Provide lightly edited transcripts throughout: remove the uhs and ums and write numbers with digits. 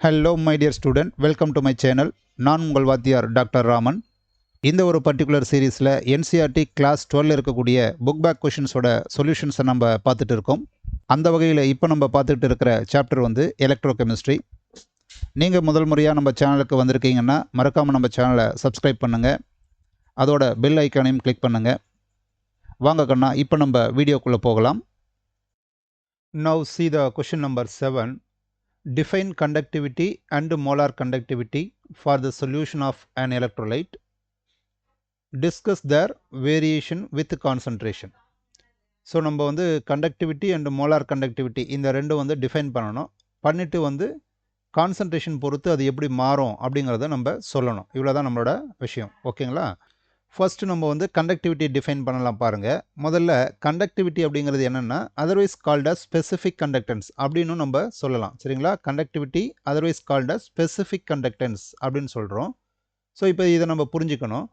Hello my dear student, welcome to my channel. நான் உங்கள் வாத்தியார் டாக்டர் ராமன். இந்த ஒரு பர்டிகுலர் சீரீஸில் NCERT கிளாஸ் 12 இருக்கக்கூடிய புக் பேக் கொஷின்ஸோட சொல்யூஷன்ஸை நம்ம பார்த்துட்டு இருக்கோம். அந்த வகையில் இப்போ நம்ம பார்த்துட்டு இருக்கிற சாப்டர் வந்து எலக்ட்ரோ கெமிஸ்ட்ரி. நீங்கள் முதல் முறையாக நம்ம சேனலுக்கு வந்திருக்கீங்கன்னா மறக்காமல் நம்ம சேனலை சப்ஸ்கிரைப் பண்ணுங்கள், அதோட பெல் ஐக்கானையும் கிளிக் பண்ணுங்கள். வாங்க கண்ணா, இப்போ நம்ம வீடியோக்குள்ளே போகலாம். Now see the question number 7. Define conductivity and molar conductivity for the solution of an electrolyte. Discuss their variation with concentration. So நம்ம வந்து கண்டக்டிவிட்டி அண்ட் மோலார் கண்டக்டிவிட்டி இந்த ரெண்டும் வந்து டிஃபைன் பண்ணணும். பண்ணிவிட்டு வந்து கான்சன்ட்ரேஷன் பொறுத்து அது எப்படி மாறும் அப்படிங்கிறத நம்ம சொல்லணும். இவ்வளோ தான் நம்மளோட விஷயம். ஓகேங்களா? ஃபர்ஸ்ட்டு நம்ம வந்து கண்டக்டிவிட்டி டிஃபைன் பண்ணலாம் பாருங்கள். முதல்ல கண்டக்டிவிட்டி அப்படிங்கிறது என்னென்னா otherwise called as specific conductance அப்படின்னு நம்ம சொல்லலாம். சரிங்களா? Conductivity otherwise called as specific conductance அப்படின்னு சொல்கிறோம். ஸோ இப்போ இதை நம்ம புரிஞ்சுக்கணும்.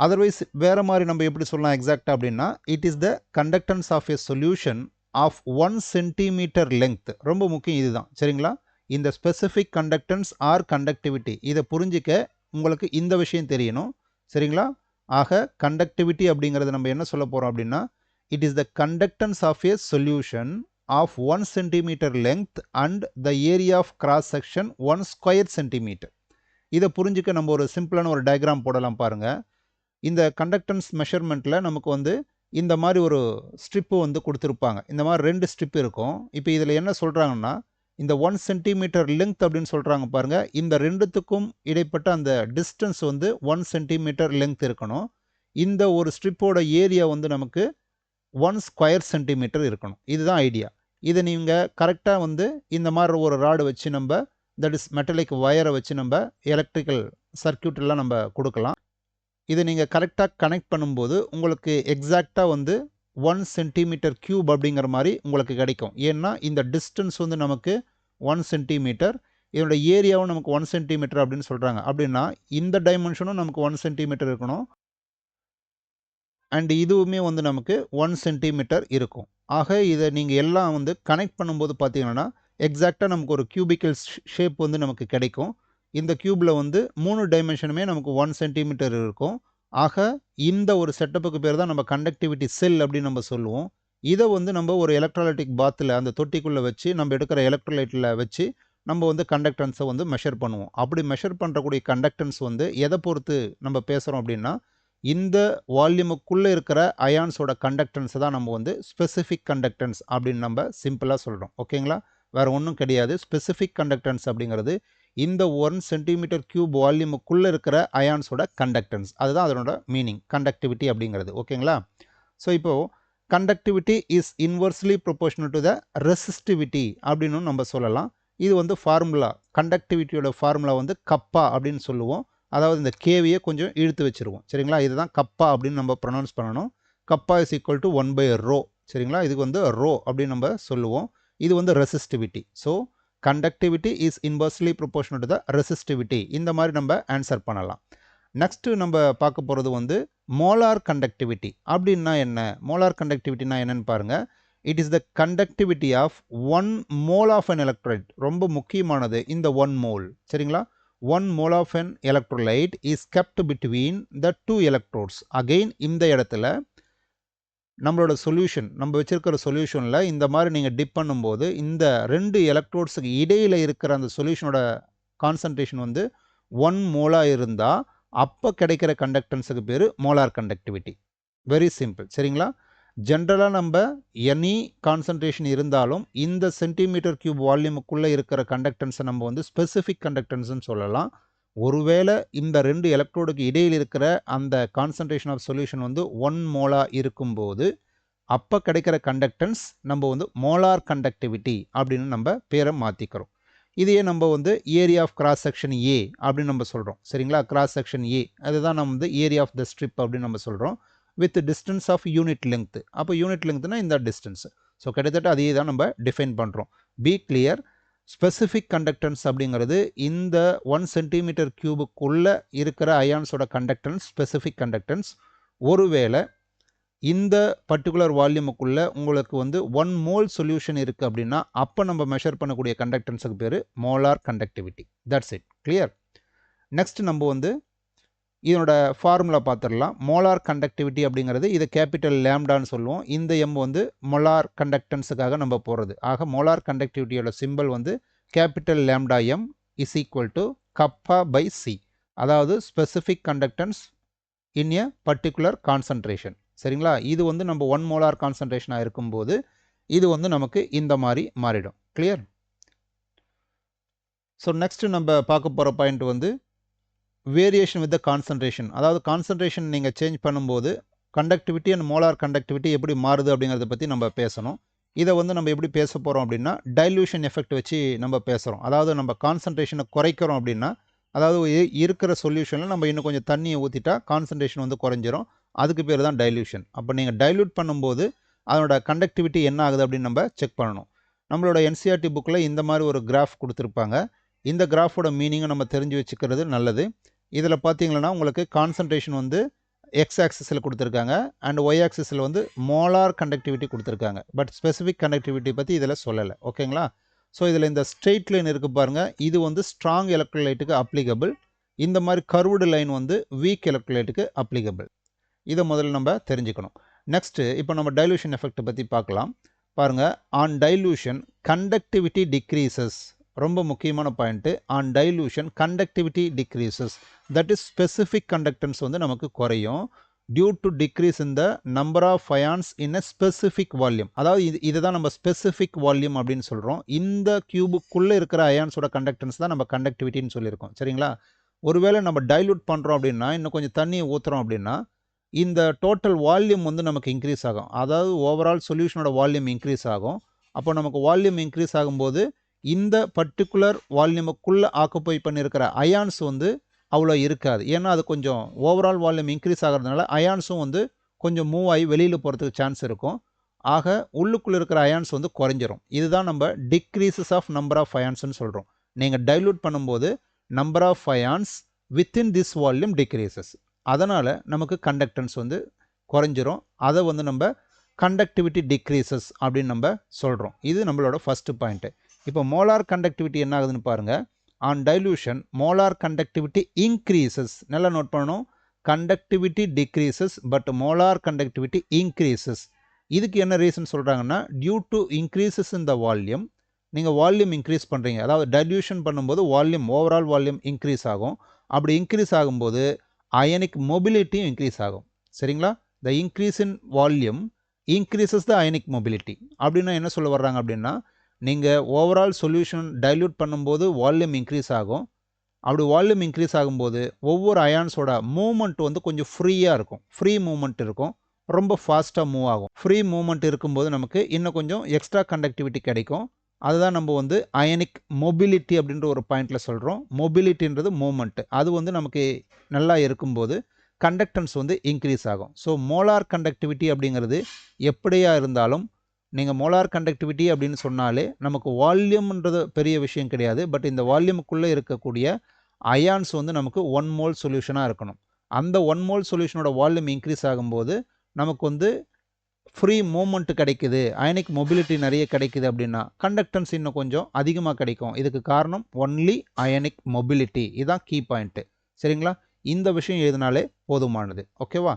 அதர்வைஸ் வேறு மாதிரி நம்ம எப்படி சொல்லலாம் எக்ஸாக்டாக அப்படின்னா, it is the conductance of a solution of 1 centimetre length. ரொம்ப முக்கியம் இதுதான். சரிங்களா? இந்த ஸ்பெசிஃபிக் கண்டக்டன்ஸ் ஆர் கண்டக்டிவிட்டி இதை புரிஞ்சிக்க உங்களுக்கு இந்த விஷயம் தெரியணும். சரிங்களா? ஆக கண்டக்டிவிட்டி அப்படிங்கிறது நம்ம என்ன சொல்ல போகிறோம் அப்படின்னா, it is the conductance of a solution of 1 centimetre length and the area of cross section 1 square centimetre. இதை புரிஞ்சுக்க நம்ம ஒரு சிம்பிளான ஒரு டயக்ராம் போடலாம் பாருங்கள். இந்த கண்டக்டன்ஸ் மெஷர்மெண்ட்டில் நமக்கு வந்து இந்த மாதிரி ஒரு ஸ்ட்ரிப்பு வந்து கொடுத்துருப்பாங்க. இந்த மாதிரி 2 ஸ்ட்ரிப் இருக்கும். இப்போ இதில் என்ன சொல்கிறாங்கன்னா, இந்த 1 சென்டிமீட்டர் லெங்த் அப்படின்னு சொல்கிறாங்க பாருங்கள். இந்த ரெண்டுத்துக்கும் இடைப்பட்ட அந்த டிஸ்டன்ஸ் வந்து 1 சென்டிமீட்டர் லெங்த் இருக்கணும். இந்த ஒரு ஸ்ட்ரிப்போட ஏரியா வந்து நமக்கு 1 ஸ்கொயர் சென்டிமீட்டர் இருக்கணும். இதுதான் ஐடியா. இதை நீங்கள் கரெக்டாக வந்து இந்த மாதிரி ஒரு ராடு வச்சு நம்ம, தட் இஸ் மெட்டலிக் வயரை வச்சு நம்ம எலக்ட்ரிக்கல் சர்க்யூட்டெல்லாம் நம்ம கொடுக்கலாம். இதை நீங்கள் கரெக்டாக கனெக்ட் பண்ணும்போது உங்களுக்கு எக்ஸாக்டாக வந்து 1 சென்டிமீட்டர் கியூப் அப்படிங்கிற மாதிரி உங்களுக்கு கிடைக்கும். ஏன்னா இந்த டிஸ்டன்ஸ் வந்து நமக்கு 1 சென்டிமீட்டர், இதோட ஏரியாவும் நமக்கு 1 சென்டிமீட்டர் அப்படின்னு சொல்கிறாங்க. அப்படின்னா இந்த டைமென்ஷனும் நமக்கு 1 சென்டிமீட்டர் இருக்கணும், அண்ட் இதுவுமே வந்து நமக்கு 1 சென்டிமீட்டர் இருக்கும். ஆக இதை நீங்கள் எல்லாம் வந்து கனெக்ட் பண்ணும்போது பார்த்தீங்கன்னா எக்ஸாக்டாக நமக்கு ஒரு கியூபிக்கல் ஷேப் வந்து நமக்கு கிடைக்கும். இந்த கியூபில் வந்து 3 டைமென்ஷனுமே நமக்கு 1 சென்டிமீட்டர் இருக்கும். ஆக இந்த ஒரு செட்டப்புக்கு பேர் தான் நம்ம கண்டக்டிவிட்டி செல் அப்படின்னு நம்ம சொல்லுவோம். இதை வந்து நம்ம ஒரு எலக்ட்ரோலைட்டிக் பாத்தில் அந்த தொட்டிக்குள்ளே வச்சு நம்ம எடுக்கிற எலக்ட்ரோலைட்டில் வச்சு நம்ம வந்து கண்டக்டன்ஸை வந்து மெஷர் பண்ணுவோம். அப்படி மெஷர் பண்ணுறக்கூடிய கண்டக்டன்ஸ் வந்து எதை பொறுத்து நம்ம பேசுகிறோம் அப்படின்னா, இந்த வால்யூமுக்குள்ளே இருக்கிற அயான்ஸோட கண்டக்டன்ஸை தான் நம்ம வந்து ஸ்பெசிஃபிக் கண்டக்டன்ஸ் அப்படின்னு நம்ம சிம்பிளாக சொல்கிறோம். ஓகேங்களா? வேறு ஒன்றும் கிடையாது. ஸ்பெசிஃபிக் கண்டக்டன்ஸ் அப்படிங்கிறது இந்த 1 சென்டிமீட்டர் கியூப் வால்யூமுக்குள்ளே இருக்கிற அயான்ஸோட கண்டக்டன்ஸ். அதுதான் அதனோட மீனிங், கண்டக்டிவிட்டி அப்படிங்கிறது. ஓகேங்களா? ஸோ இப்போது conductivity is inversely proportional to the resistivity அப்படின்னு நம்ம சொல்லலாம். இது வந்து ஃபார்முலா, கண்டக்டிவிட்டியோட ஃபார்முலா வந்து கப்பா அப்படின்னு சொல்லுவோம். அதாவது இந்த கேவியை கொஞ்சம் இழுத்து வச்சுருவோம். சரிங்களா? இதுதான் கப்பா அப்படின்னு நம்ம ப்ரொனவுன்ஸ் பண்ணணும். கப்பா இஸ் ஈக்குவல் டு 1/ρ. சரிங்களா? இதுக்கு வந்து ρ அப்படின்னு நம்ம சொல்லுவோம். இது வந்து resistivity. So conductivity is inversely proportional to the resistivity. இந்த மாதிரி நம்ம ஆன்சர் பண்ணலாம். நெக்ஸ்ட்டு நம்ம பார்க்க போகிறது வந்து மோலார் கண்டக்டிவிட்டி அப்படின்னா என்ன? மோலார் கண்டக்டிவிட்டினா என்னன்னு பாருங்கள். It is the conductivity of 1 mole of an electrolyte. ரொம்ப முக்கியமானது இந்த 1 மோல். சரிங்களா? 1 mole of an electrolyte is kept between the 2 electrodes. Again இந்த இடத்துல நம்மளோட சொல்யூஷன், நம்ம வச்சுருக்கிற சொல்யூஷனில் இந்த மாதிரி நீங்கள் டிப் பண்ணும்போது இந்த 2 எலக்ட்ரோட்ஸுக்கு இடையில் இருக்கிற அந்த சொல்யூஷனோட கான்சன்ட்ரேஷன் வந்து 1 மோலாக இருந்தால் அப்போ கிடைக்கிற கண்டக்டன்ஸுக்கு பேர் மோலார் கண்டக்டிவிட்டி. Very simple. சரிங்களா? ஜென்ரலாக நம்ம எனி கான்சன்ட்ரேஷன் இருந்தாலும் இந்த சென்டிமீட்டர் கியூப் வால்யூமுக்குள்ளே இருக்கிற கண்டக்டன்ஸை நம்ம வந்து ஸ்பெசிஃபிக் கண்டக்டன்ஸ்னு சொல்லலாம். ஒருவேளை இந்த 2 எலக்ட்ரோடுக்கு இடையில் இருக்கிற அந்த கான்சன்ட்ரேஷன் ஆஃப் சொல்யூஷன் வந்து 1 மோலாக இருக்கும்போது அப்போ கிடைக்கிற கண்டக்டன்ஸ் நம்ம வந்து மோலார் கண்டக்டிவிட்டி அப்படின்னு நம்ம பேரை மாற்றிக்கிறோம். இதையே நம்ம வந்து area of cross section A அப்படின்னு நம்ம சொல்கிறோம். சரிங்களா? கிராஸ் செக்ஷன் ஏ அதுதான் நம்ம வந்து ஏரியா ஆஃப் த ஸ்ட்ரிப் அப்படின்னு நம்ம சொல்கிறோம். With distance of unit length. அப்போ யூனிட் லெங்க்னா இந்த டிஸ்டன்ஸ். ஸோ கிட்டத்தட்ட அதே தான் நம்ம டிஃபைன் பண்ணுறோம். B clear. ஸ்பெசிஃபிக் கண்டக்டன்ஸ் அப்படிங்கிறது இந்த 1 சென்டிமீட்டர் கியூபுக்குள்ளே இருக்கிற அயான்ஸோட கண்டக்டன்ஸ் ஸ்பெசிஃபிக் கண்டக்டன்ஸ். ஒருவேளை இந்த பர்டிகுலர் வால்யூமுக்குள்ள உங்களுக்கு வந்து 1 மோல் சொல்யூஷன் இருக்குது அப்படின்னா அப்போ நம்ம மெஷர் பண்ணக்கூடிய கண்டக்டன்ஸுக்கு பேர் molar conductivity. That's it. Clear? Next நம்ம வந்து இதனோட ஃபார்முலா பார்த்துடலாம். மோலார் கண்டக்டிவிட்டி அப்படிங்கிறது இது கேபிட்டல் லேம்டான்னு சொல்லுவோம். இந்த எம் வந்து மோலார் கண்டக்டன்ஸுக்காக நம்ம போகிறது. ஆக மோலார் கண்டக்டிவிட்டியோட சிம்பிள் வந்து capital lambda m is equal to kappa pi c, அதாவது specific conductance in a particular concentration. சரிங்களா? இது வந்து நம்ம 1 மோலார் கான்சன்ட்ரேஷனாக இருக்கும்போது இது வந்து நமக்கு இந்த மாதிரி மாறிடும். கிளியர்? ஸோ நெக்ஸ்ட் நம்ம பார்க்க போகிற பாயிண்ட் வந்து வேரியேஷன் வித் த கான்சன்ட்ரேஷன். அதாவது கான்சன்ட்ரேஷன் நீங்கள் சேஞ்ச் பண்ணும்போது கண்டக்டிவிட்டி அண்ட் மோலார் கண்டக்டிவிட்டி எப்படி மாறுது அப்படிங்கிறத பற்றி நம்ம பேசணும். இதை வந்து நம்ம எப்படி பேச போகிறோம் அப்படின்னா டைல்யூஷன் எஃபெக்ட் வச்சு நம்ம பேசுகிறோம். அதாவது நம்ம கான்சன்ட்ரேஷனை குறைக்கிறோம் அப்படின்னா, அதாவது இருக்கிற சொல்யூஷனில் நம்ம இன்னும் கொஞ்சம் தண்ணியை ஊற்றிட்டா கான்சன்ட்ரேஷன் வந்து குறைஞ்சிரும். அதுக்கு பேர் தான் டைல்யூஷன். அப்போ நீங்கள் டைல்யூட் பண்ணும்போது அதனோட கண்டக்டிவிட்டி என்ன ஆகுது அப்படின்னு நம்ம செக் பண்ணணும். நம்மளோட என்சிஆர்டி புக்கில் இந்த மாதிரி ஒரு கிராஃப் கொடுத்துருப்பாங்க. இந்த கிராஃபோட மீனிங்கை நம்ம தெரிஞ்சு வச்சுக்கிறது நல்லது. இதில் பார்த்தீங்கன்னா உங்களுக்கு கான்சன்ட்ரேஷன் வந்து எக்ஸ் ஆக்சிஸில் கொடுத்துருக்காங்க அண்ட் ஒய் ஆக்சிஸில் வந்து மோலார் கண்டக்டிவிட்டி கொடுத்துருக்காங்க. பட் ஸ்பெசிஃபிக் கண்டக்டிவிட்டி பற்றி இதில் சொல்லலை. ஓகேங்களா? ஸோ இதில் இந்த ஸ்ட்ரெயிட் லைன் இருக்குது பாருங்கள், இது வந்து ஸ்ட்ராங் எலக்ட்ரோலைட்டுக்கு அப்ளிகபிள். இந்த மாதிரி கர்வ்டு லைன் வந்து வீக் எலக்ட்ரோலைட்டுக்கு அப்ளிகபிள். இதை முதல்ல நம்ம தெரிஞ்சுக்கணும். நெக்ஸ்ட்டு இப்போ நம்ம டைலூஷன் எஃபெக்ட்டை பற்றி பார்க்கலாம். பாருங்கள், ஆன் டைலூஷன் கண்டக்டிவிட்டி டிக்ரீசஸ். ரொம்ப முக்கியமான point. On dilution conductivity decreases, that is specific conductance வந்து நமக்கு குறையும் due to decrease in the number of ions in a specific volume. அதாவது இதை தான் நம்ம ஸ்பெசிஃபிக் வால்யூம் அப்படின்னு சொல்கிறோம். இந்த கியூபுக்குள்ளே இருக்கிற அயான்ஸோட கண்டக்டன்ஸ் தான் நம்ம கண்டக்டிவிட்டின்னு சொல்லியிருக்கோம். சரிங்களா? ஒருவேளை நம்ம டைலூட் பண்ணுறோம் அப்படின்னா, இன்னும் கொஞ்சம் தண்ணியை ஊற்றுறோம் அப்படின்னா இந்த டோட்டல் வால்யூம் வந்து நமக்கு இன்க்ரீஸ் ஆகும். அதாவது ஓவரால் சொல்யூஷனோட வால்யூம் இன்க்ரீஸ் ஆகும். அப்போ நமக்கு வால்யூம் இன்க்ரீஸ் ஆகும்போது இந்த பர்டிகுலர் வால்யூமுக்குள்ளே ஆக்குப்பை பண்ணியிருக்கிற அயான்ஸ் வந்து அவ்வளோ இருக்காது. ஏன்னா அது கொஞ்சம் ஓவரால் வால்யூம் இன்க்ரீஸ் ஆகிறதுனால அயான்ஸும் வந்து கொஞ்சம் மூவ் ஆகி வெளியில் போகிறதுக்கு சான்ஸ் இருக்கும். ஆக உள்ளுக்குள்ளே இருக்கிற அயான்ஸ் வந்து குறைஞ்சிரும். இதுதான் நம்ம டிக்ரீசஸ் ஆஃப் நம்பர் ஆஃப் அயான்ஸ்னு சொல்கிறோம். நீங்கள் டைலூட் பண்ணும்போது number of ions within this volume decreases. அதனால் நமக்கு கண்டக்டன்ஸ் வந்து குறைஞ்சிரும். அதை வந்து நம்ம கண்டக்டிவிட்டி டிக்ரீசஸ் அப்படின்னு நம்ம சொல்கிறோம். இது நம்மளோட ஃபஸ்ட்டு பாயிண்ட்டு. இப்போ மோலார் கண்டக்டிவிட்டி என்ன ஆகுதுன்னு பாருங்கள். On dilution molar conductivity increases. நல்லா நோட் பண்ணணும். Conductivity decreases but molar conductivity increases. இதுக்கு என்ன ரீசன் சொல்கிறாங்கன்னா, due to increases in the volume. நீங்கள் வால்யூம் இன்க்ரீஸ் பண்ணுறீங்க, அதாவது டைல்யூஷன் பண்ணும்போது வால்யூம் ஓவரால் வால்யூம் இன்க்ரீஸ் ஆகும். அப்படி இன்க்ரீஸ் ஆகும்போது அயனிக் மொபிலிட்டியும் இன்க்ரீஸ் ஆகும். சரிங்களா? த increase in volume increases the ionic mobility. அப்படின்னா என்ன சொல்ல வர்றாங்க அப்படின்னா, நீங்கள் ஓவரால் சொல்யூஷன் டைல்யூட் பண்ணும்போது வால்யூம் இன்க்ரீஸ் ஆகும். அப்படி வால்யூம் இன்க்ரீஸ் ஆகும்போது ஒவ்வொரு அயான்ஸோட மூவ்மெண்ட் வந்து கொஞ்சம் ஃப்ரீயாக இருக்கும். ஃப்ரீ மூவ்மெண்ட் இருக்கும், ரொம்ப ஃபாஸ்ட்டாக மூவ் ஆகும். ஃப்ரீ மூவ்மெண்ட் இருக்கும்போது நமக்கு இன்னும் கொஞ்சம் எக்ஸ்ட்ரா கண்டக்டிவிட்டி கிடைக்கும். அதுதான் நம்ம வந்து அயனிக் மொபிலிட்டி அப்படின்ற ஒரு பாயிண்டில் சொல்கிறோம். மொபிலிட்டின்றது மூவ்மெண்ட். அது வந்து நமக்கு நல்லா இருக்கும்போது கண்டக்டன்ஸ் வந்து இன்க்ரீஸ் ஆகும். ஸோ மோலார் கண்டக்டிவிட்டி அப்படிங்கிறது எப்படியா இருந்தாலும் நீங்கள் மோலார் கண்டக்டிவிட்டி அப்படின்னு சொன்னாலே நமக்கு வால்யூம்ன்றது பெரிய விஷயம் கிடையாது. பட் இந்த வால்யூமுக்குள்ளே இருக்கக்கூடிய அயான்ஸ் வந்து நமக்கு 1 மோல் சொல்யூஷனாக இருக்கணும். அந்த 1 மோல் சொல்யூஷனோட வால்யூம் இன்க்ரீஸ் ஆகும்போது நமக்கு வந்து ஃப்ரீ மூவ்மெண்ட் கிடைக்குது, அயனிக் மொபிலிட்டி நிறைய கிடைக்குது அப்படின்னா கண்டக்டன்ஸ் இன்னும் கொஞ்சம் அதிகமாக கிடைக்கும். இதுக்கு காரணம் ஒன்லி அயனிக் மொபிலிட்டி. இதுதான் கீ பாயிண்ட்டு. சரிங்களா? இந்த விஷயம் எழுதினாலே போதுமானது. ஓகேவா?